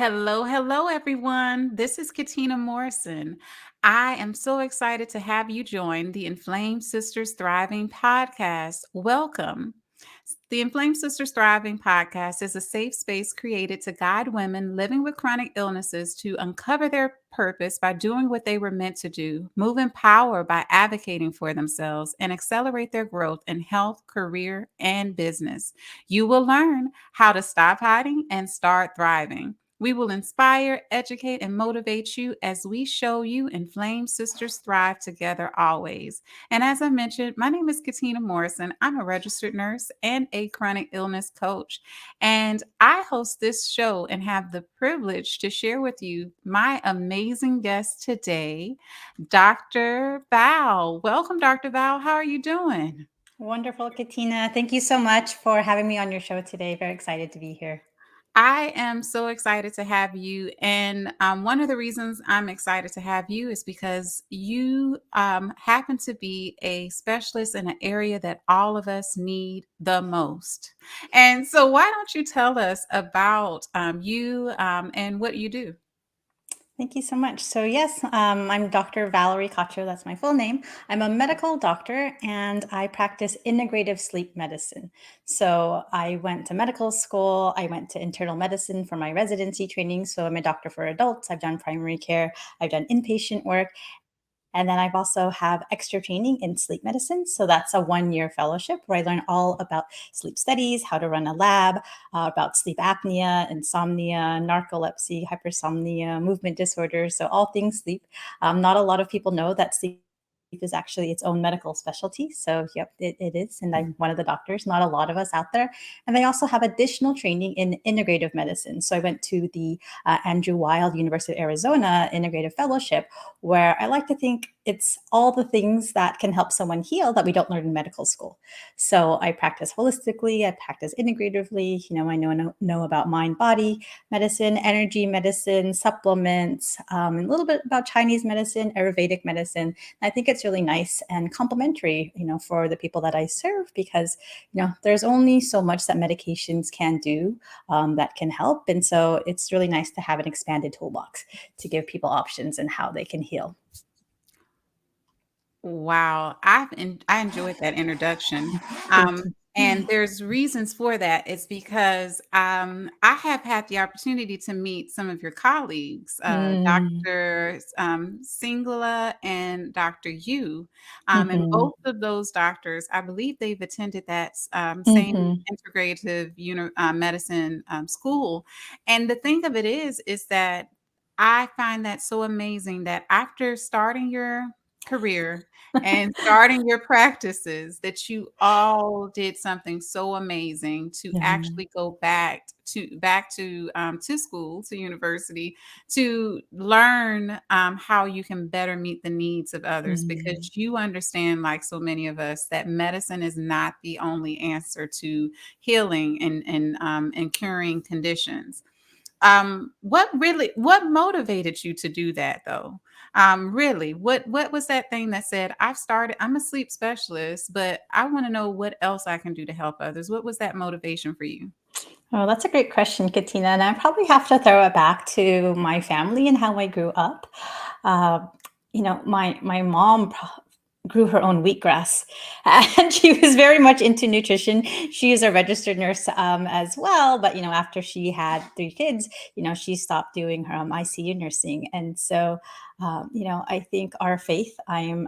Hello, everyone. This is Katina Morrison. I am so excited to have you join the Inflamed Sisters Thriving podcast. Welcome. The Inflamed Sisters Thriving podcast is a safe space created to guide women living with chronic illnesses to uncover their purpose by doing what they were meant to do, move in power by advocating for themselves, and accelerate their growth in health, career, and business. You will learn how to stop hiding and start thriving. We will inspire, educate, and motivate you as we show you Inflamed Sisters thrive together always. And as I mentioned, my name is Katina Morrison. I'm a registered nurse and a chronic illness coach. And I host this show and have the privilege to share with you my amazing guest today, Dr. Val. Welcome, Dr. Val. How are you doing? Wonderful, Katina. Thank you so much for having me on your show today. Very excited to be here. I am so excited to have you. And one of the reasons I'm excited to have you is because you happen to be a specialist in an area that all of us need the most. And so, why don't you tell us about you and what you do? Thank you so much. So, yes, I'm Dr. Valerie Cacho. That's my full name. I'm a medical doctor and I practice integrative sleep medicine. So, I went to medical school. I went to internal medicine for my residency training. So, I'm a doctor for adults. I've done primary care, I've done inpatient work. And then I've also have extra training in sleep medicine. So that's a 1 year fellowship where I learn all about sleep studies, how to run a lab, about sleep apnea, insomnia, narcolepsy, hypersomnia, movement disorders. So all things sleep. Not a lot of people know that sleep is actually its own medical specialty. So, yep, it is. And I'm one of the doctors, not a lot of us out there. And they also have additional training in integrative medicine. So, I went to the Andrew Weil University of Arizona Integrative Fellowship, where I like to think it's all the things that can help someone heal that we don't learn in medical school. So, I practice holistically, I practice integratively. I know about mind body medicine, energy medicine, supplements, and a little bit about Chinese medicine, Ayurvedic medicine. I think it's really nice and complementary, for the people that I serve because, there's only so much that medications can do that can help. And so it's really nice to have an expanded toolbox to give people options and how they can heal. Wow, I enjoyed that introduction. Thank you. And there's reasons for that. It's because I have had the opportunity to meet some of your colleagues, Mm, Dr. Singla and Dr. Yu. And mhm, both of those doctors, I believe they've attended that same mhm, integrative medicine school. And the thing of it is that I find that so amazing that after starting your career and starting your practices that you all did something so amazing to yeah, actually go back to school, to university, to learn how you can better meet the needs of others, mm, because you understand, like so many of us, that medicine is not the only answer to healing and curing conditions. What motivated you to do that though? Really, what was that thing that said, I'm a sleep specialist, but I want to know what else I can do to help others? What was that motivation for you? Oh, that's a great question, Katina. And I probably have to throw it back to my family and how I grew up. Uh, my mom grew her own wheatgrass, and she was very much into nutrition. She is a registered nurse as well, but after she had 3 kids, she stopped doing her ICU nursing, and so. I think our faith. I'm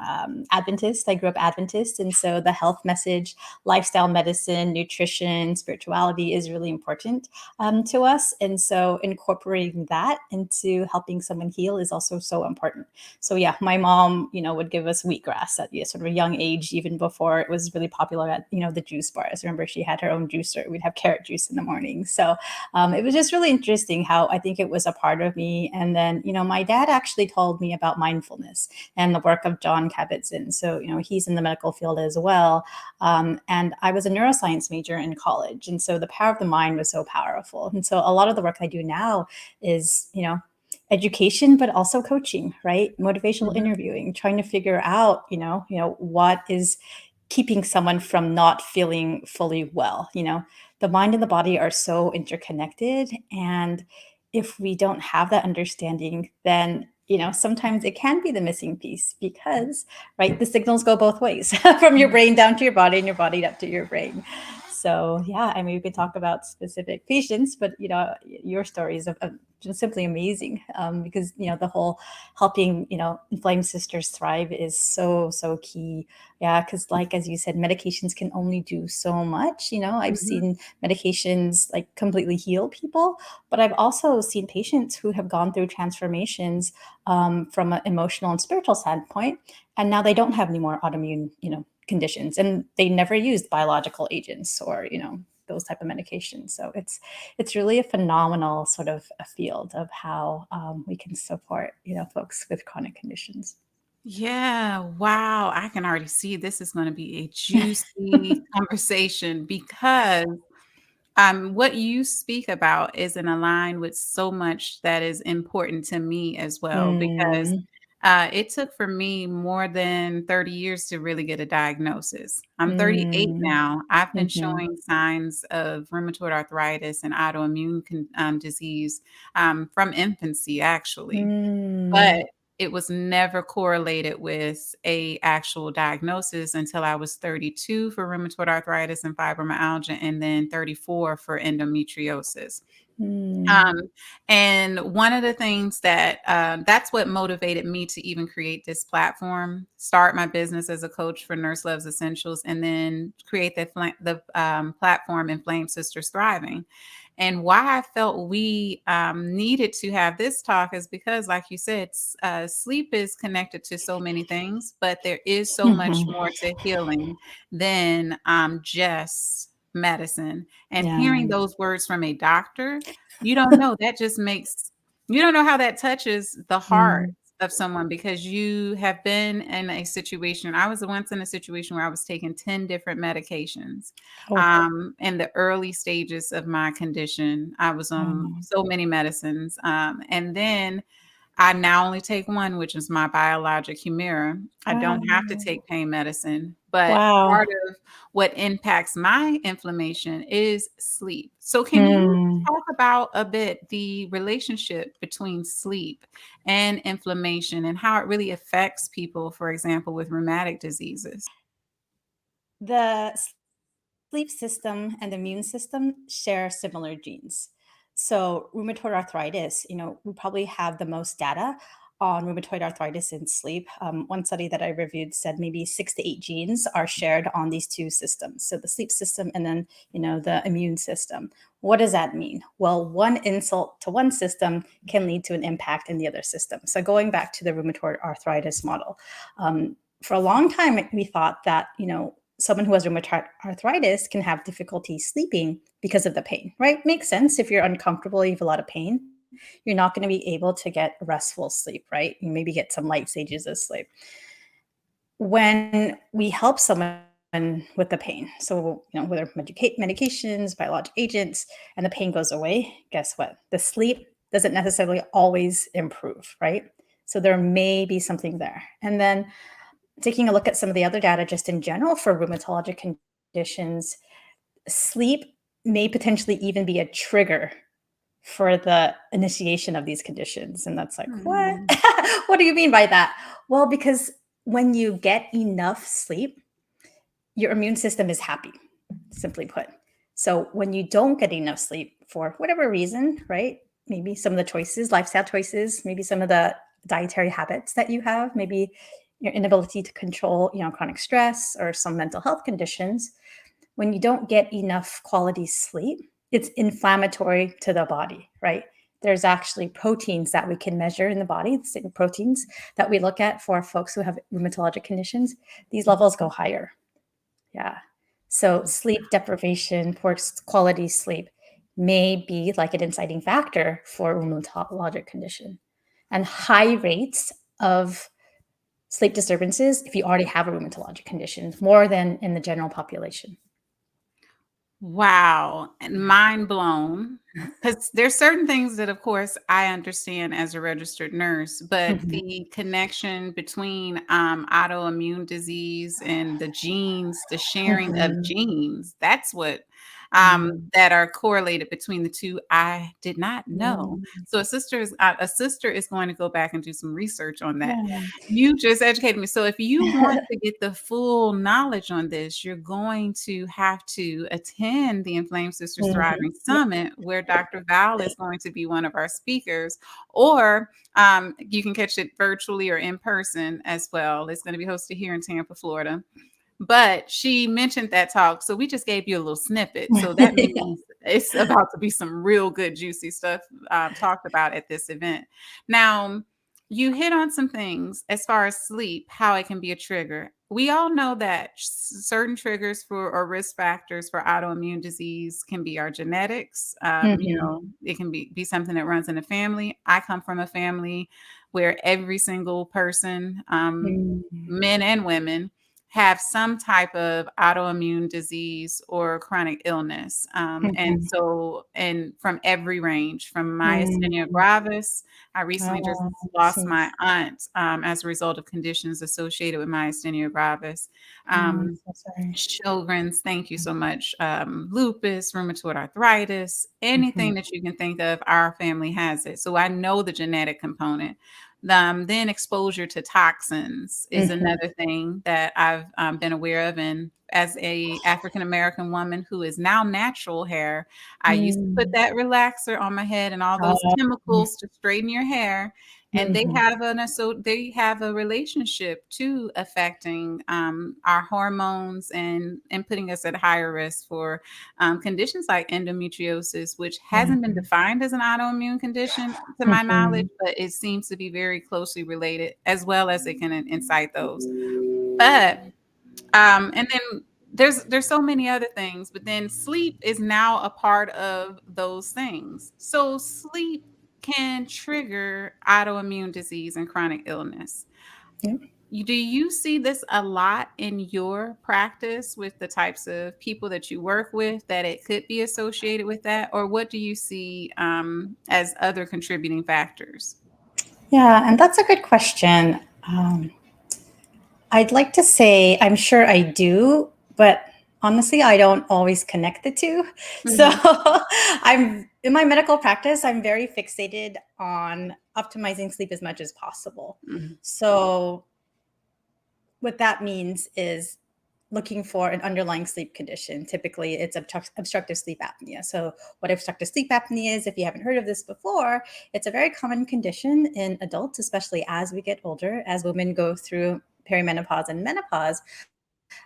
Adventist. I grew up Adventist, and so the health message, lifestyle medicine, nutrition, spirituality is really important to us. And so incorporating that into helping someone heal is also so important. So yeah, my mom, would give us wheatgrass at sort of a young age, even before it was really popular at, the juice bars. Remember, she had her own juicer. We'd have carrot juice in the morning. So it was just really interesting how I think it was a part of me. And then, my dad actually told me about mindfulness and the work of John Kabat-Zinn. So, he's in the medical field as well. And I was a neuroscience major in college. And so the power of the mind was so powerful. And so a lot of the work I do now is, education, but also coaching, right? Motivational Mhm. interviewing, trying to figure out, what is keeping someone from not feeling fully well. The mind and the body are so interconnected. And if we don't have that understanding, then sometimes it can be the missing piece because, right, the signals go both ways from your brain down to your body and your body up to your brain. So yeah, I mean, we could talk about specific patients, but your stories of just simply amazing, because the whole helping inflamed sisters thrive is so key. Yeah, because like as you said, medications can only do so much. I've Mhm. seen medications like completely heal people, but I've also seen patients who have gone through transformations, from an emotional and spiritual standpoint, and now they don't have any more autoimmune conditions, and they never used biological agents or those type of medications. So it's really a phenomenal sort of a field of how, we can support folks with chronic conditions. Yeah, wow. I can already see this is going to be a juicy conversation because what you speak about is in align with so much that is important to me as well. Because Mm, it took for me more than 30 years to really get a diagnosis. I'm 38 mm, now. I've been mhm, showing signs of rheumatoid arthritis and autoimmune disease from infancy, actually. But mm, it was never correlated with a actual diagnosis until I was 32 for rheumatoid arthritis and fibromyalgia, and then 34 for endometriosis. mm. Um, and one of the things that's what motivated me to even create this platform, start my business as a coach for Nurse Loves Essentials, and then create the platform Inflamed Sisters Thriving. And why I felt we needed to have this talk is because, like you said, sleep is connected to so many things, but there is so much Mhm. more to healing than just medicine. And Yeah. hearing those words from a doctor, you don't know, that just makes you don't know how that touches the heart Mm. of someone because you have been in a situation. I was once in a situation where I was taking 10 different medications, Oh, in the early stages of my condition. I was on wow. so many medicines, and then I now only take one, which is my biologic Humira. I don't have to Wow. take pain medicine, but part Wow. of what impacts my inflammation is sleep. So can you Hmm. talk about a bit the relationship between sleep and inflammation and how it really affects people, for example, with rheumatic diseases? The sleep system and immune system share similar genes. So, rheumatoid arthritis, we probably have the most data on rheumatoid arthritis in sleep. One study that I reviewed said maybe 6 to 8 genes are shared on these two systems. So, the sleep system and then, the immune system. What does that mean? Well, one insult to one system can lead to an impact in the other system. So, going back to the rheumatoid arthritis model, for a long time, we thought that, someone who has rheumatoid arthritis can have difficulty sleeping because of the pain, right? Makes sense. If you're uncomfortable, you have a lot of pain, you're not going to be able to get restful sleep, right? You maybe get some light stages of sleep. When we help someone with the pain, so whether medications, biologic agents, and the pain goes away, guess what? The sleep doesn't necessarily always improve, right? So there may be something there. And then taking a look at some of the other data just in general for rheumatologic conditions, sleep may potentially even be a trigger for the initiation of these conditions. And that's like, what? Hmm. What do you mean by that? Well, because when you get enough sleep, your immune system is happy, simply put. So when you don't get enough sleep for whatever reason, right? Maybe some of the choices, lifestyle choices, maybe some of the dietary habits that you have, maybe your inability to control, chronic stress or some mental health conditions. When you don't get enough quality sleep, it's inflammatory to the body, right? There's actually proteins that we can measure in the body, the same proteins that we look at for folks who have rheumatologic conditions. These levels go higher. Yeah. So sleep deprivation, poor quality sleep may be like an inciting factor for a rheumatologic condition. And high rates of sleep disturbances if you already have a rheumatologic condition, more than in the general population. Wow, and mind blown. Because there's certain things that, of course, I understand as a registered nurse, but Mhm. the connection between, autoimmune disease and the genes, the sharing of Mhm. genes, that's what Mm. that are correlated between the two. I did not know. Mm. So a sister is going to go back and do some research on that. Yeah. You just educated me. So if you want to get the full knowledge on this, you're going to have to attend the Inflamed Sisters Mhm. Thriving Yep. Summit, where Dr. Val is going to be one of our speakers, or you can catch it virtually or in person as well. It's going to be hosted here in Tampa, Florida. But she mentioned that talk, so we just gave you a little snippet. So that Yeah. means it's about to be some real good, juicy stuff talked about at this event. Now, you hit on some things as far as sleep, how it can be a trigger. We all know that certain triggers for or risk factors for autoimmune disease can be our genetics. Mhm. It can be something that runs in the family. I come from a family where every single person, Mm. men and women, have some type of autoimmune disease or chronic illness. And Mhm. so, and from every range, from myasthenia Mm. gravis, I recently just Oh, I lost see. my aunt as a result of conditions associated with myasthenia gravis. Oh, I'm Um, so sorry. Sjogren's, thank you so much. Lupus, rheumatoid arthritis, anything Mhm. that you can think of, our family has it. So I know the genetic component. Then exposure to toxins is Mhm. another thing that I've been aware of. And as a African American woman who is now natural hair, I used to put Mm. that relaxer on my head and all those Oh. chemicals to straighten your hair, and Mhm. they have a relationship to affecting our hormones and putting us at higher risk for conditions like endometriosis, which hasn't been Mhm. defined as an autoimmune condition to my knowledge, Mhm. but it seems to be very closely related, as well as it can incite those. But and then there's so many other things, but then sleep is now a part of those things. So sleep can trigger autoimmune disease and chronic illness. Yeah. Do you see this a lot in your practice with the types of people that you work with, that it could be associated with that? Or what do you see as other contributing factors? Yeah, and that's a good question. I'd like to say I'm sure I do, but honestly, I don't always connect the two. So Hmm. I'm in my medical practice, I'm very fixated on optimizing sleep as much as possible. Hmm. So what that means is looking for an underlying sleep condition. Typically, it's obstructive sleep apnea. So, what obstructive sleep apnea is, if you haven't heard of this before, it's a very common condition in adults, especially as we get older, as women go through perimenopause and menopause.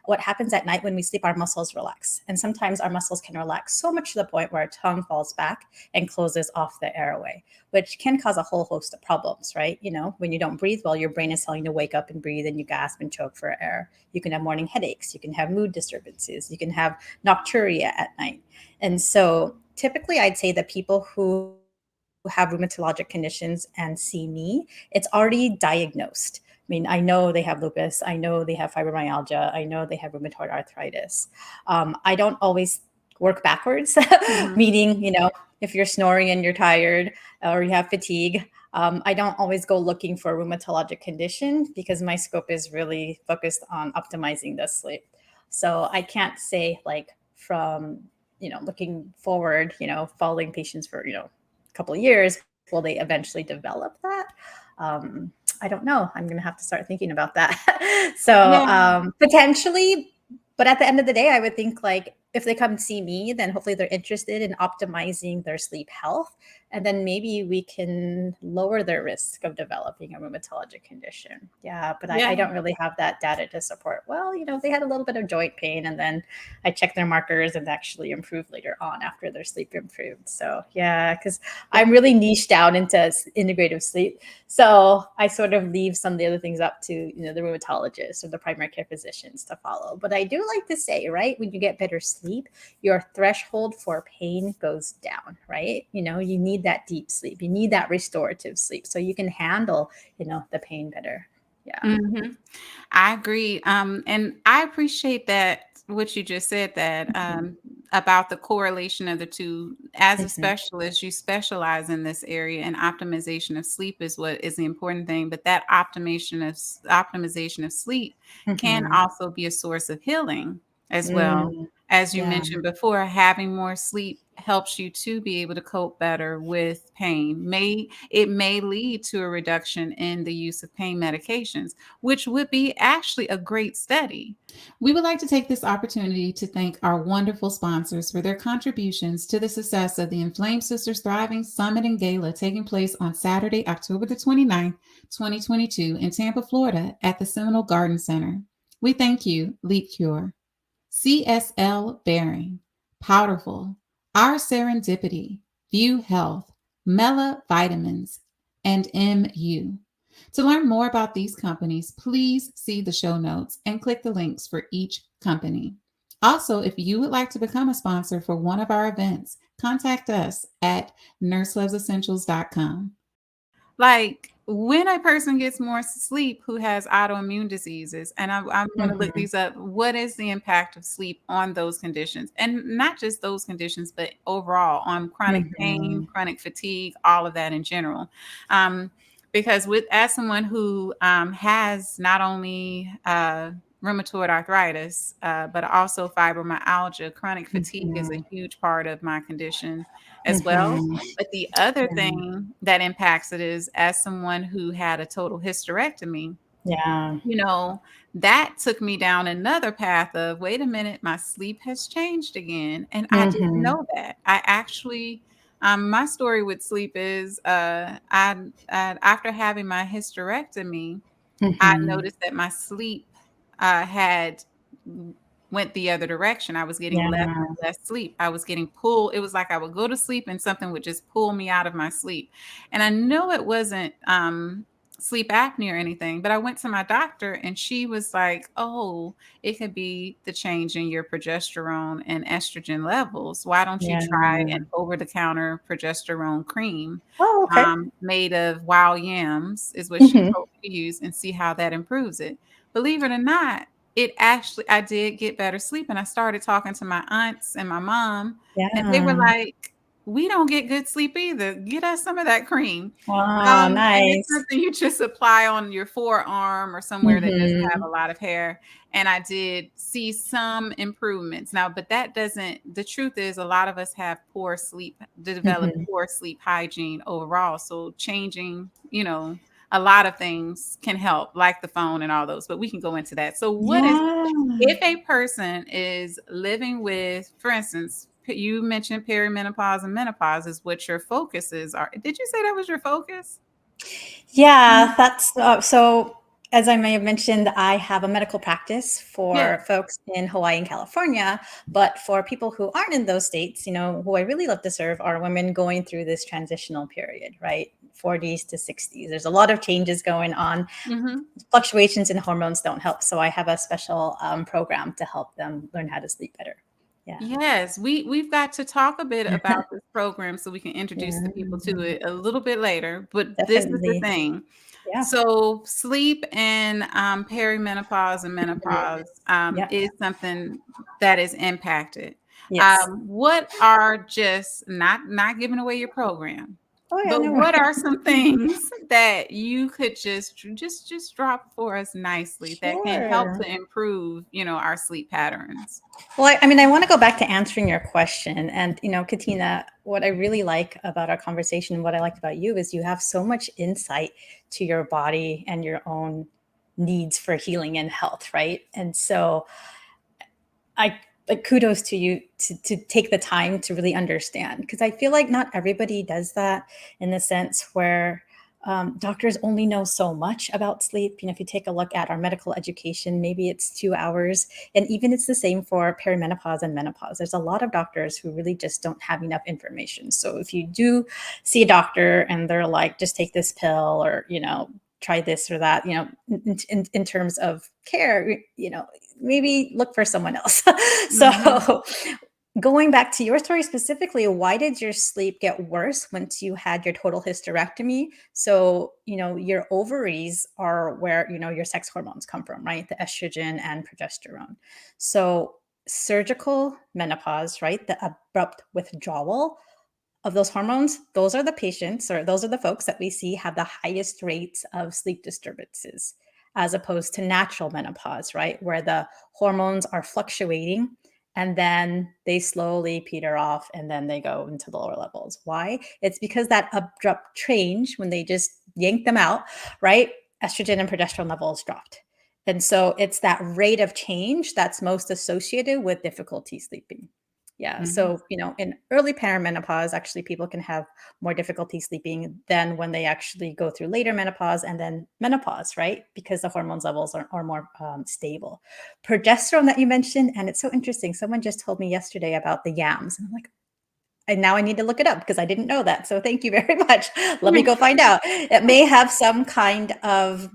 What happens at night when we sleep, our muscles relax. And sometimes our muscles can relax so much to the point where our tongue falls back and closes off the airway, which can cause a whole host of problems, right? You know, when you don't breathe well, your brain is telling you to wake up and breathe and you gasp and choke for air. You can have morning headaches. You can have mood disturbances. You can have nocturia at night. And so typically, I'd say that people who have rheumatologic conditions and see me, it's already diagnosed. I mean, I know they have lupus. I know they have fibromyalgia. I know they have rheumatoid arthritis. I don't always work backwards, Hmm. meaning, you know, if you're snoring and you're tired or you have fatigue, I don't always go looking for a rheumatologic condition because my scope is really focused on optimizing the sleep. So I can't say like from, you know, looking forward, you know, following patients for, you know, a couple of years, will they eventually develop that? I don't know. I'm going to have to start thinking about that. So Yeah. potentially, but at the end of the day, I would think like if they come see me, then hopefully they're interested in optimizing their sleep health. And then maybe we can lower their risk of developing a rheumatologic condition. Yeah, but I Yeah. don't really have that data to support. Well, you know, they had a little bit of joint pain and then I checked their markers and actually improved later on after their sleep improved. So yeah, because Yeah. I'm really niched down into integrative sleep. So I sort of leave some of the other things up to, you know, the rheumatologists or the primary care physicians to follow. But I do like to say, right, when you get better sleep, your threshold for pain goes down, right? You know, you need that deep sleep. You need that restorative sleep so you can handle, you know, the pain better. Yeah. Mhm. I agree. And I appreciate that what you just said, that about the correlation of the two. As a Mhm. specialist, you specialize in this area, and optimization of sleep is what is the important thing. But that optimization of sleep can Mhm. also be a source of healing as well. Mm, As you yeah. mentioned before, having more sleep helps you to be able to cope better with pain. May lead to a reduction in the use of pain medications, which would be actually a great study. We would like to take this opportunity to thank our wonderful sponsors for their contributions to the success of the Inflamed Sisters Thriving Summit and Gala taking place on Saturday, October the 29th, 2022 in Tampa, Florida at the Seminole Garden Center. We thank you, Leap Cure. CSL Bearing, Powderful, Our Serendipity, View Health, Mela Vitamins, and MU. To learn more about these companies, please see the show notes and click the links for each company. Also, if you would like to become a sponsor for one of our events, contact us at nurselovesessentials.com. Like when a person gets more sleep who has autoimmune diseases, and I'm going to look Mhm, these up, what is the impact of sleep on those conditions? And not just those conditions, but overall on chronic pain, mhm, chronic fatigue, all of that in general. Um, because with as someone who has not only rheumatoid arthritis, but also fibromyalgia, chronic fatigue is a mhm, huge part of my condition as well. mhm. But the other Yeah, thing that impacts it is as someone who had a total hysterectomy, yeah. you know, that took me down another path of, wait a minute, my sleep has changed again. And I didn't Mhm, know that. I actually, my story with sleep is after having my hysterectomy, I mhm. noticed that my sleep, had w went the other direction. I was getting less Yeah, and less sleep. I was getting pulled. It was like I would go to sleep and something would just pull me out of my sleep. And I know it wasn't, sleep apnea or anything, but I went to my doctor and she was like, "Oh, it could be the change in your progesterone and estrogen levels. Why don't you try an yeah. over-the-counter progesterone cream?" Oh, okay. Made of wild yams is what she Mhm. told me to use and see how that improves it. Believe it or not, it actually I did get better sleep and I started talking to my aunts and my mom and they were Yeah. like, "We don't get good sleep either. Get us some of that cream." Wow, And it's nice. something you just apply on your forearm or somewhere that doesn't have Mhm, a lot of hair, and I did see some improvements. Now, but that doesn't the truth is a lot of us have poor sleep develop mhm. poor sleep hygiene overall, so changing, a lot of things can help, like the phone and all those, but we can go into that. So what is Yeah. if a person is living with, for instance, you mentioned perimenopause and menopause is what your focuses are. Did you say that was your focus? Yeah, Mhm. that's so as I may have mentioned, I have a medical practice Yeah. for folks in Hawaii and California, but for people who aren't in those states, who I really love to serve are women going through this transitional period, right? 40s to 60s. There's a lot of changes going on. Mhm. Fluctuations in hormones don't help. So I have a special program to help them learn how to sleep better. Yeah. Yes, we've got to talk a bit about this program so we can introduce the people to Yeah, it a little bit later, but this is the definitely. thing. Yeah. So sleep and, perimenopause and Mhm. menopause, Yeah. is something that is impacted. Yes. What are just not giving away your program, Oh yeah, but no what worries. are some things that you could just drop for us nicely that can help Sure. to improve, our sleep patterns? Well, I mean, I want to go back to answering your question. And, Katina, what I really like about our conversation, what I liked about you is you have so much insight to your body and your own needs for healing and health, right? And so I like kudos to you to take the time to really understand because I feel like not everybody does that in the sense where doctors only know so much about sleep. If you take a look at our medical education, maybe it's 2 hours, and even it's the same for perimenopause and menopause. There's a lot of doctors who really just don't have enough information. So if you do see a doctor and they're like, just take this pill or try this or that, in terms of care, maybe look for someone else. Mhm. So, going back to your story specifically, why did your sleep get worse once you had your total hysterectomy? So, your ovaries are where, your sex hormones come from, right? The estrogen and progesterone. So, surgical menopause, right? The abrupt withdrawal of those hormones, those are the patients or those are the folks that we see have the highest rates of sleep disturbances. as opposed to natural menopause, right? Where the hormones are fluctuating and then they slowly peter off and then they go into the lower levels. Why? It's because that abrupt change, when they just yank them out, right? Estrogen and progesterone levels dropped. And so it's that rate of change that's most associated with difficulty sleeping. Yeah. Mhm. So, in early perimenopause, actually, people can have more difficulty sleeping than when they actually go through later menopause and then menopause, right? Because the hormones levels are more stable. Progesterone that you mentioned, and it's so interesting. Someone just told me yesterday about the yams. And I'm like, and now I need to look it up because I didn't know that. So thank you very much. Let me go find out. It may have some kind of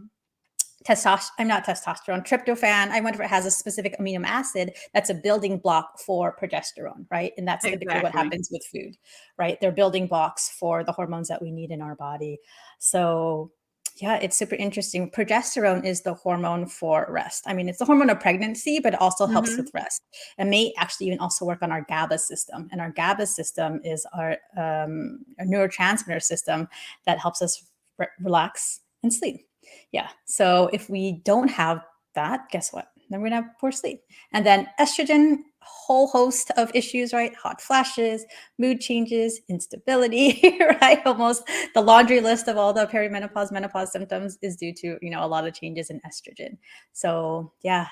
testosterone, I'm not testosterone, tryptophan. I wonder if it has a specific amino acid that's a building block for progesterone, right? And that's typically what Exactly. happens with food, right? They're building blocks for the hormones that we need in our body. So, yeah, it's super interesting. Progesterone is the hormone for rest. I mean, it's the hormone of pregnancy, but it also helps Mhm. with rest. It may actually even also work on our GABA system. And our GABA system is our neurotransmitter system that helps us relax and sleep. Yeah. So if we don't have that, guess what? Then we're gonna have poor sleep. And then estrogen, whole host of issues, right? Hot flashes, mood changes, instability, right? Almost the laundry list of all the perimenopause, menopause symptoms is due to, a lot of changes in estrogen. So yeah,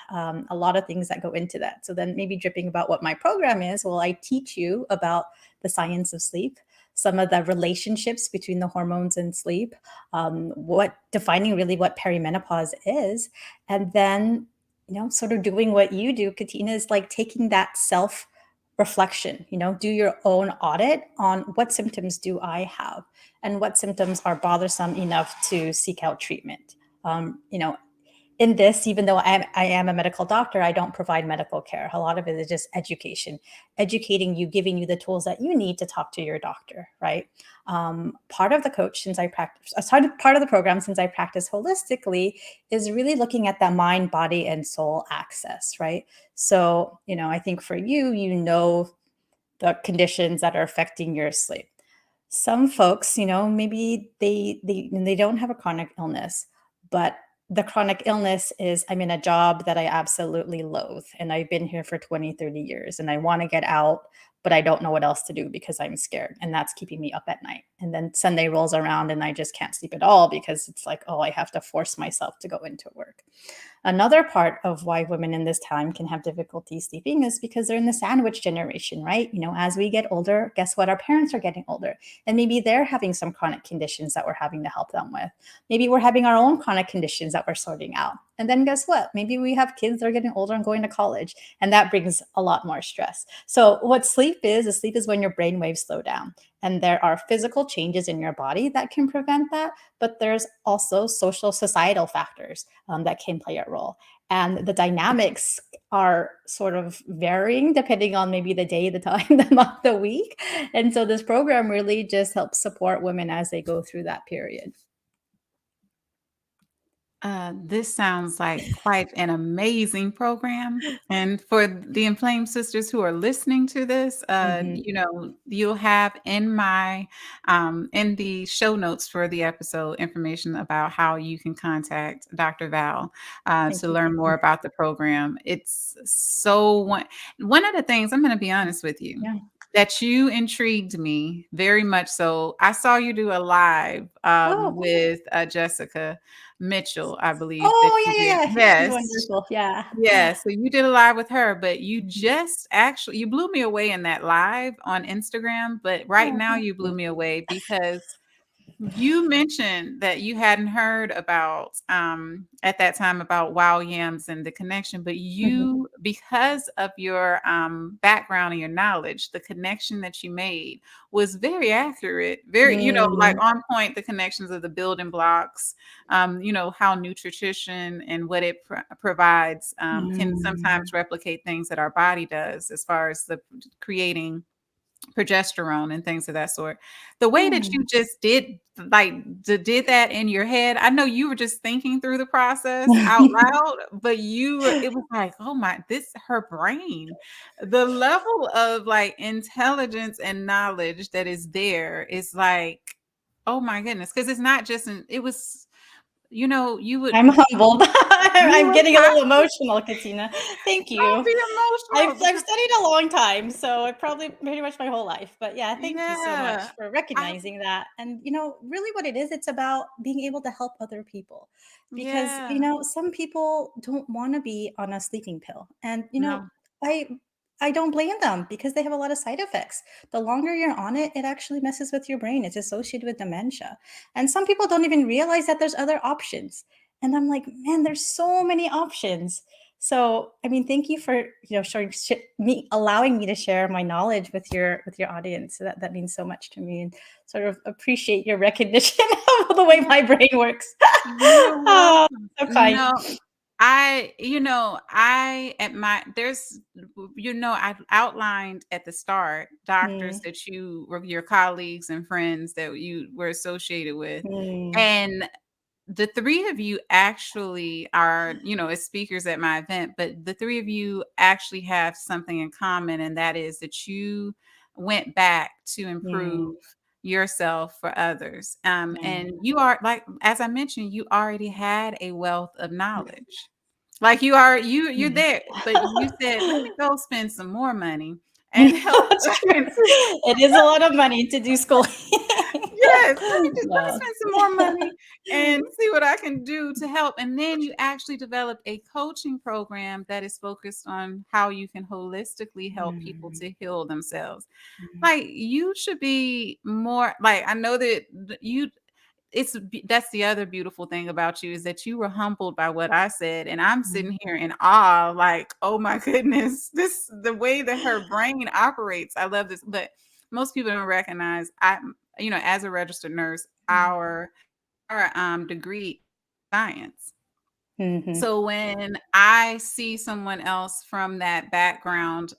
a lot of things that go into that. So then maybe dripping about what my program is, well, I teach you about the science of sleep, some of the relationships between the hormones and sleep, what defining really what perimenopause is, and then sort of doing what you do, Katina, is like taking that self reflection. Do your own audit on what symptoms do I have and what symptoms are bothersome enough to seek out treatment. In this, even though I am a medical doctor, I don't provide medical care. A lot of it is just education, educating you, giving you the tools that you need to talk to your doctor, right? Part of the coach, since I practice, part of the program, since I practice holistically, is really looking at that mind, body, and soul access, right? So, I think for you, the conditions that are affecting your sleep. Some folks, maybe they don't have a chronic illness, but the chronic illness is, I'm in a job that I absolutely loathe and I've been here for 20, 30 years and I want to get out, but I don't know what else to do because I'm scared and that's keeping me up at night. And then Sunday rolls around and I just can't sleep at all because it's like, oh, I have to force myself to go into work. Another part of why women in this time can have difficulty sleeping is because they're in the sandwich generation, right? As we get older, guess what? Our parents are getting older, and maybe they're having some chronic conditions that we're having to help them with. Maybe we're having our own chronic conditions that we're sorting out. And then guess what? Maybe we have kids that are getting older and going to college, and that brings a lot more stress. So, what sleep is when your brain waves slow down. And there are physical changes in your body that can prevent that, but there's also social societal factors that can play a role. And the dynamics are sort of varying depending on maybe the day, the time, the month, the week. And so this program really just helps support women as they go through that period. This sounds like quite an amazing program. And for the Inflamed Sisters who are listening to this, Mhm. you'll have in the show notes for the episode information about how you can contact Dr. Val Thank to you. learn more about the program. It's so one of the things I'm going to be honest with you. Yeah. That you intrigued me very much so. I saw you do a live Oh. with Jessica Mitchell, I believe that Oh, you yeah, did. yeah, yeah. She's Yes. wonderful. Yeah. Yes. So you did a live with her, but you Mhm. just actually you blew me away in that live on Instagram, but right Oh, now thank you blew you. me away because you mentioned that you hadn't heard about, at that time about Weil Yams and the connection, but Mhm. you, because of your background and your knowledge, the connection that you made was very accurate, very, like Mm. on point, the connections of the building blocks, how nutrition and what it provides can Mm. sometimes replicate things that our body does as far as the creating progesterone and things of that sort. The way that Yeah. you just did that in your head, I know you were just thinking through the process out loud, but it was like, "Oh my, this her brain." The level of like intelligence and knowledge that is there is like, "Oh my goodness," because it's not just it was you would I'm humbled. you I'm would getting a little emotional, Katina. Thank don't you. be I've emotional I've because studied a long time, so I probably pretty much my whole life. But yeah, thank you so much yeah, for I recognizing that. And really what it is, it's about being able to help other people. Because, yeah, some people don't want to be on a sleeping pill. And, no, I I don't blame them because they have a lot of side effects. The longer you're on it, it actually messes with your brain. It's associated with dementia. And some people don't even realize that there's other options. And I'm like, man, there's so many options. So, I mean, thank you for showing me allowing me to share my knowledge with your audience. So that means so much to me, and sort of appreciate your recognition of the way yeah, my brain works. you're Oh, welcome. so kind. No, I at my there's I've outlined at the start doctors Mm, that you were your colleagues and friends that you were associated with. mm, And the 3 of you actually are, as speakers at my event, but the 3 of you actually have something in common, and that is that you went back to improve mm, yourself for others. yeah, And you are like, as I mentioned, you already had a wealth of knowledge. Like you're yeah. there, but you said, let me go spend some more money and help That's true. and see. It is a lot of money to do schooling. Yes, let me Yeah. spend some more money and see what I can do to help. And then you actually develop a coaching program that is focused on how you can holistically help people Mm, to heal themselves. mm, Like you should be more like I know that you that's the other beautiful thing about you is that you were humbled by what I said, and I'm mm, sitting here in awe, like, oh my goodness, this the way that her brain operates. I love this, but most people don't recognize as a registered nurse, mm, our degree is science. mhm, So when I see someone else from that background,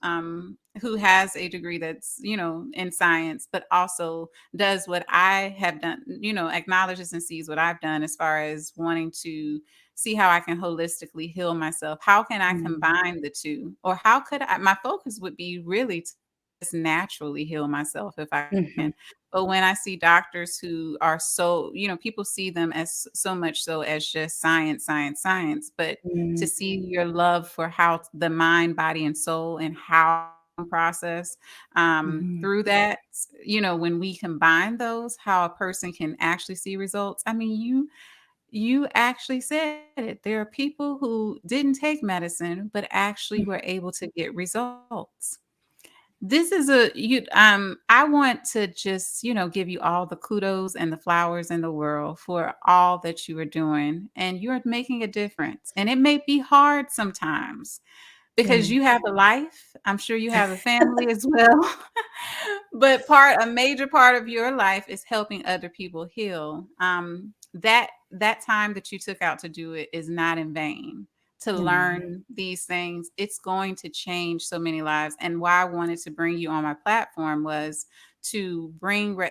who has a degree that's, in science, but also does what I have done, acknowledges and sees what I've done as far as wanting to see how I can holistically heal myself. How can I mm, combine the two? Or how could my focus would be really to just naturally heal myself if I mhm, can. But when I see doctors who are so, people see them as so much so as just science, science, science, but to mm, see your love for how the mind, body, and soul and how process mhm, through that, when we combine those, how a person can actually see results. I mean, you actually said it. There are people who didn't take medicine, but actually mm, were able to get results. This is a you I want to just, give you all the kudos and the flowers in the world for all that you are doing, and you're making a difference. And it may be hard sometimes because yeah, you have a life. I'm sure you have a family as well. But a major part of your life is helping other people heal. That time that you took out to do it is not in vain. To mm, learn these things, it's going to change so many lives. And why I wanted to bring you on my platform was to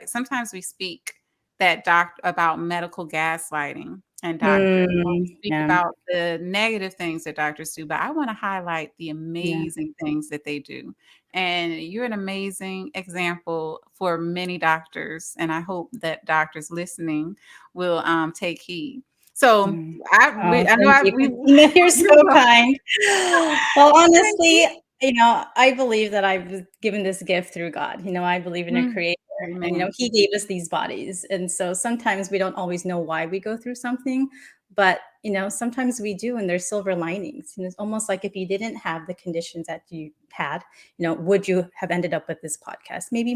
sometimes we speak about medical gaslighting and doctors, or we speak yeah, about the negative things that doctors do, but I want to highlight the yeah, amazing things that they do. And you're an amazing example for many doctors. And I hope that doctors listening will take heed. So mm. Oh, I know thank you, we Katina, you're so you're welcome. kind. Well, Thank honestly, you. I believe that I was given this gift through God. I believe in a Mm, creator, and, amen. he gave us these bodies, and so sometimes we don't always know why we go through something, but, sometimes we do, and there's silver linings, and it's almost like if you didn't have the conditions that you had, would you have ended up with this podcast? Maybe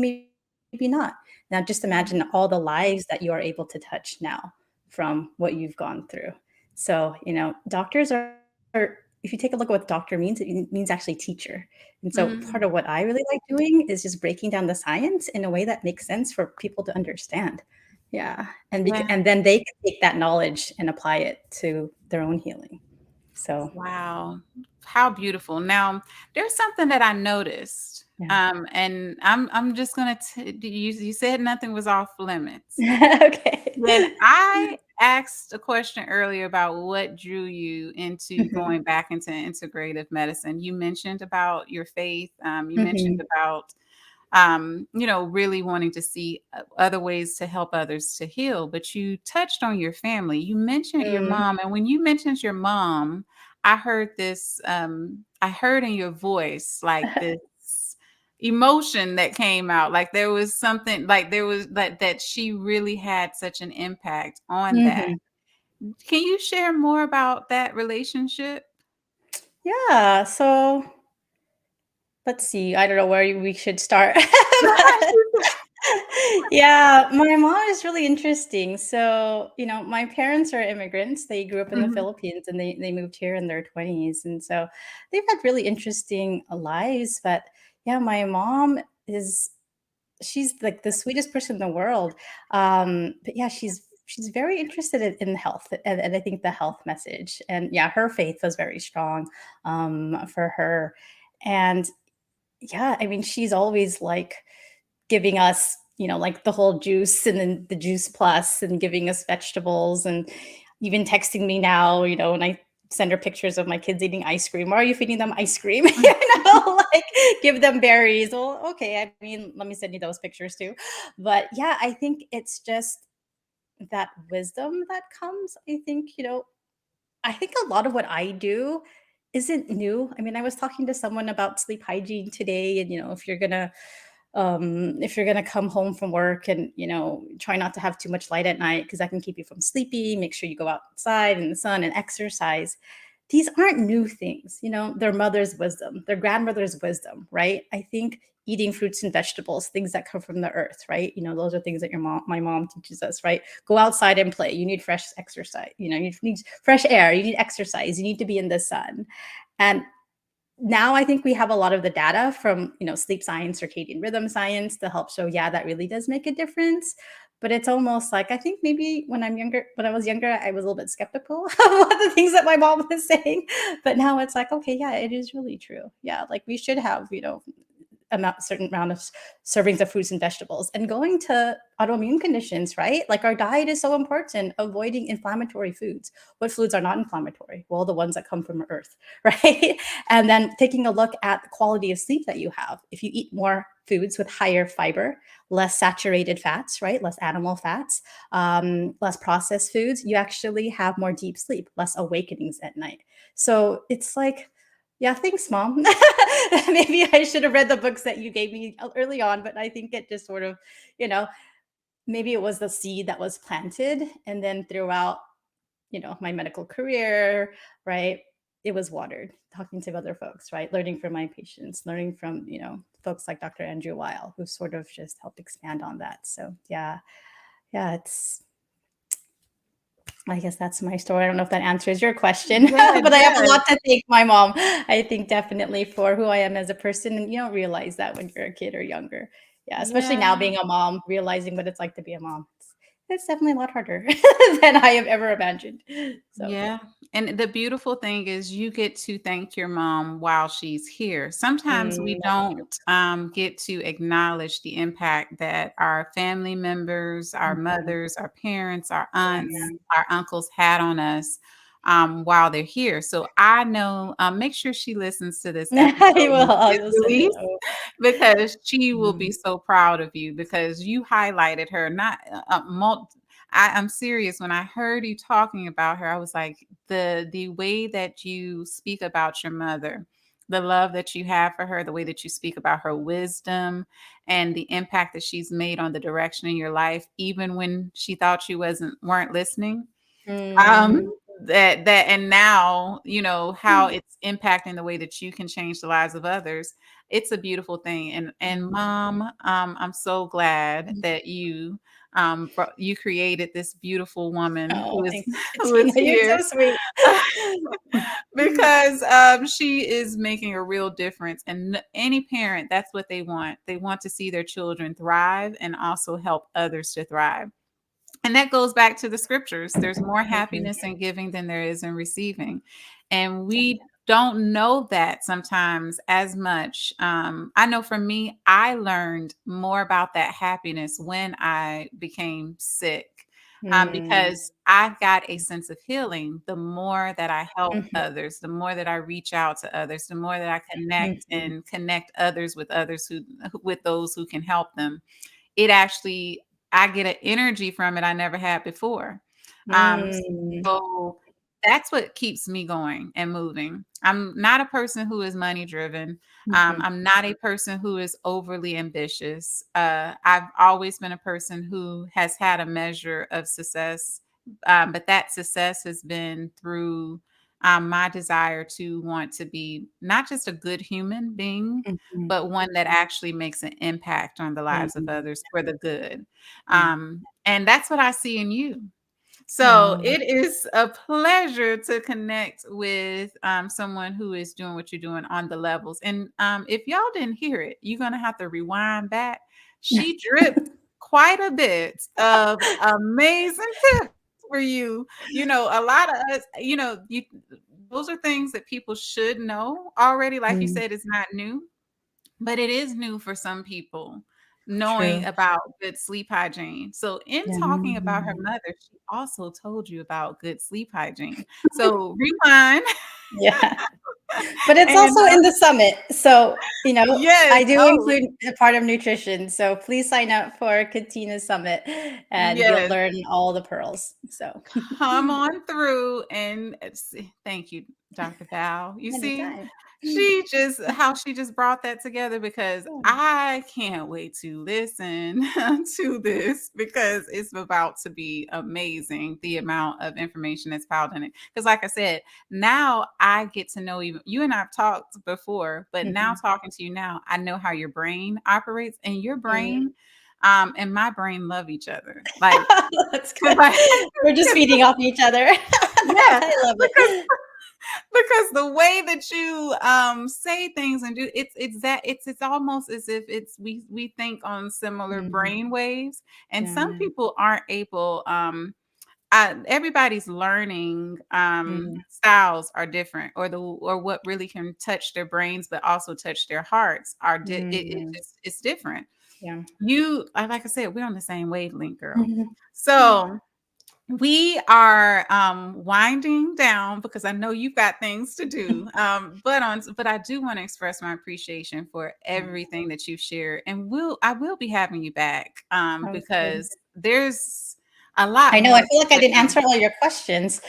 not. Now just imagine all the lives that you are able to touch now from what you've gone through. So, doctors are if you take a look at what doctor means, it means actually teacher. And so part Mhm. of what I really like doing is just breaking down the science in a way that makes sense for people to understand. Yeah. Yeah. And then they can take that knowledge and apply it to their own healing. So, Wow. How beautiful. Now, there's something that I noticed. yeah. And I'm just gonna you said nothing was off limits. Okay. When I asked a question earlier about what drew you into Mhm. going back into integrative medicine, you mentioned about your faith. You mentioned Mhm. about really wanting to see other ways to help others to heal. But you touched on your family. You mentioned your Mm, mom. And when you mentioned your mom, I heard this, I heard in your voice like this emotion that came out. Like there was something, like there was that she really had such an impact on that. mhm. Can you share more about that relationship? Yeah, so let's see, I don't know where we should start. But yeah, my mom is really interesting. So, my parents are immigrants. They grew up in the Mhm. Philippines and they moved here in their 20s. And so they've had really interesting lives. But yeah, my mom is she's like the sweetest person in the world. But yeah, she's very interested in health and I think the health message. And yeah, her faith was very strong for her. And yeah, I mean, she's always like giving us, like the whole juice and then the juice plus and giving us vegetables and even texting me now, when I send her pictures of my kids eating ice cream. Why are you feeding them ice cream? Like give them berries. Well, okay. I mean, let me send you those pictures too. But yeah, I think it's just that wisdom that comes. I think a lot of what I do isn't new. I mean, I was talking to someone about sleep hygiene today, and if you're gonna come home from work and try not to have too much light at night because that can keep you from sleeping. Make sure you go outside in the sun and exercise. These aren't new things, their mother's wisdom, their grandmother's wisdom, right? I think eating fruits and vegetables, things that come from the earth, right? Those are things that my mom teaches us, right? Go outside and play. You need fresh exercise, you need fresh air, you need exercise, you need to be in the sun. And now I think we have a lot of the data from, sleep science, circadian rhythm science to help show, yeah, that really does make a difference. But it's almost like I think maybe when I was younger, I was a little bit skeptical of what the things that my mom was saying. But now it's like, okay, yeah, it is really true. Yeah, like we should have, certain amount of servings of fruits and vegetables and going to autoimmune conditions, right? Like our diet is so important, avoiding inflammatory foods. What foods are not inflammatory? Well, the ones that come from earth, right? And then taking a look at the quality of sleep that you have. If you eat more foods with higher fiber, less saturated fats, right? Less animal fats, less processed foods, you actually have more deep sleep, less awakenings at night. So it's like, yeah, thanks, mom. Maybe I should have read the books that you gave me early on, but I think it just sort of, you know, maybe it was the seed that was planted. And then throughout, my medical career, right, it was watered, talking to other folks, right, learning from my patients, learning from, folks like Dr. Andrew Weil, who sort of just helped expand on that. So, yeah, yeah, I guess that's my story. I don't know if that answers your question, Yeah, it but I have a does. lot to thank my mom, I think definitely for who I am as a person, and you don't realize that when you're a kid or younger. Yeah, especially now Yeah. being a mom, realizing what it's like to be a mom. It's definitely a lot harder than I have ever imagined. So, yeah. Yeah. And the beautiful thing is you get to thank your mom while she's here. Sometimes we That's true. don't get to acknowledge the impact that our family members, our Mhm. mothers, our parents, our Yeah. aunts, our uncles had on us while they're here. So I know, make sure she listens to this I episode will. when it I'll gets send it released over. because she will Mhm. be so proud of you because you highlighted her not I'm serious. When I heard you talking about her, I was like, the way that you speak about your mother, the love that you have for her, the way that you speak about her wisdom and the impact that she's made on the direction in your life, even when she thought you weren't listening. Um, Mm. that and now, how it's impacting the way that you can change the lives of others. It's a beautiful thing. And Mhm. mom, I'm so glad that you created this beautiful woman Oh, who is thank you, who is Katina. You're here so sweet. because she is making a real difference. And any parent, that's what they want. They want to see their children thrive and also help others to thrive. And that goes back to the scriptures. There's more Mhm. happiness in giving than there is in receiving. And we Definitely. don't know that sometimes as much. I know for me, I learned more about that happiness when I became sick. Mm, because I got a sense of healing the more that I help mhm, others, the more that I reach out to others, the more that I connect mhm, and connect others who with those who can help them. It actually I get an energy from it I never had before. Um, mm, so that's what keeps me going and moving. I'm not a person who is money driven. mhm, I'm not a person who is overly ambitious. I've always been a person who has had a measure of success, but that success has been through my desire to want to be not just a good human being, mhm, but one that actually makes an impact on the lives of mm, others for the good. mm. And that's what I see in you. So Wow. it is a pleasure to connect with someone who is doing what you're doing on the levels. And if y'all didn't hear it, you're going to have to rewind back. She dripped quite a bit of amazing tips for you. You know, a lot of us, those are things that people should know already. Like you Mm, said, it's not new, but it is new for some people knowing true. about good sleep hygiene. So, in Yeah. talking about her mother, she also told you about good sleep hygiene. So, rewind Yeah. But it's and also in the summit. So, yes, I do oh, include a part of nutrition. So please sign up for Katina's Summit and you'll yes. learn all the pearls. So Come on through and thank you, Dr. Val. You see, anytime. she just brought that together because Yeah. I can't wait to listen to this because it's about to be amazing the amount of information that's piled in it. Because, like I said, now I get to know you and I've talked before, but now Mhm. talking to you now, I know how your brain operates, and your Mm. brain and my brain love each other. Like, That's because good. We're just feeding off each other. yes, I love because it. because the way that you say things and do it's almost as if we think on similar Mm, brain waves, and some yeah. people aren't able everybody's learning Mm, styles are different, or what really can touch their brains but also touch their hearts it mm, just it's different. yeah. You like I said, we're on the same wavelength, girl. Mhm. So we are winding down because I know you've got things to do. But I do want to express my appreciation for everything that you've shared, and I will be having you back Oh, good. because there's a lot I know, I more feel like I to didn't know. answer all your questions.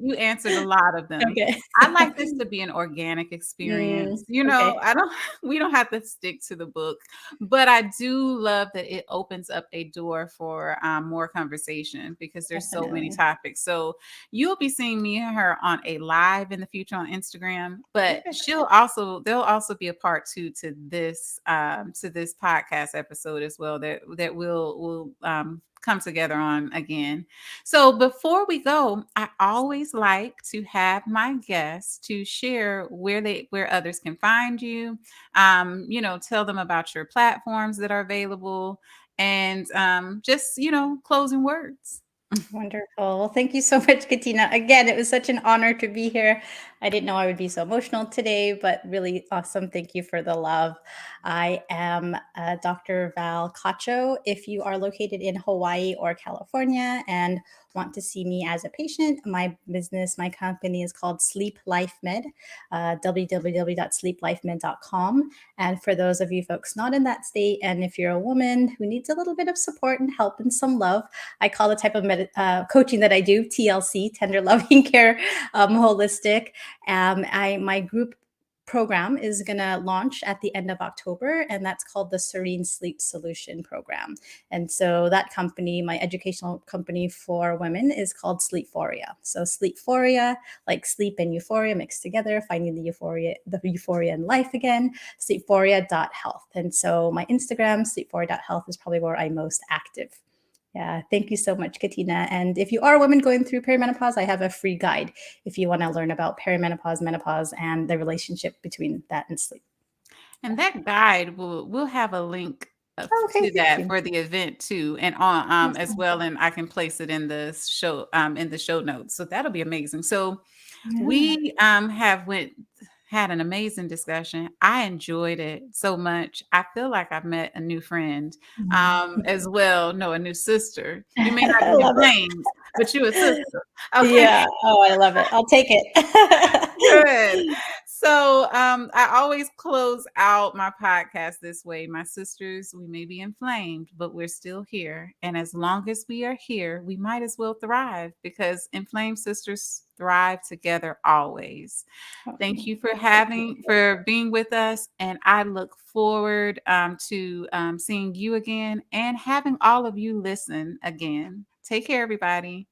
You answered a lot of them. Okay. I like this to be an organic experience. Okay, I don't we don't have to stick to the book, but I do love that it opens up a door for more conversation because there's so many definitely. topics. So you'll be seeing me and her on a live in the future on Instagram, but Okay, there'll also be a part two to this podcast episode as well that will come together on again. So before we go, I always like to have my guests to share where others can find you. Tell them about your platforms that are available, and just closing words. wonderful. Well, thank you so much, Katina. Again, it was such an honor to be here. I didn't know I would be so emotional today, but really awesome. Thank you for the love. I am Dr. Val Cacho. If you are located in Hawaii or California and want to see me as a patient, my company is called Sleep Life Med, www.sleeplifemed.com. And for those of you folks not in that state, and if you're a woman who needs a little bit of support and help and some love, I call the type of coaching that I do TLC, tender loving care, holistic. My group program is going to launch at the end of October, and that's called the Serene Sleep Solution Program. And so that company, my educational company for women, is called Sleephoria. So Sleephoria, like sleep and euphoria mixed together, finding the euphoria in life again. Sleephoria.health. And so my Instagram, sleephoria.health, is probably where I'm most active. Yeah, thank you so much, Katina. And if you are a woman going through perimenopause, I have a free guide if you want to learn about perimenopause, menopause, and the relationship between that and sleep. And that guide we'll have a link Okay, to thank that you. for the event too, and on as Awesome. well, and I can place it in the show notes. So that'll be amazing. So Yeah. we have went had an amazing discussion. I enjoyed it so much. I feel like I've met a new friend, Mhm. as well. No, a new sister. You may not I be in love it. flames, but you a sister. Okay. Yeah. Oh, I love it. I'll take it. Good. So, I always close out my podcast this way. My sisters, we may be inflamed, but we're still here. And as long as we are here, we might as well thrive because inflamed sisters thrive together always. Thank you for being with us. And I look forward to seeing you again and having all of you listen again. Take care, everybody.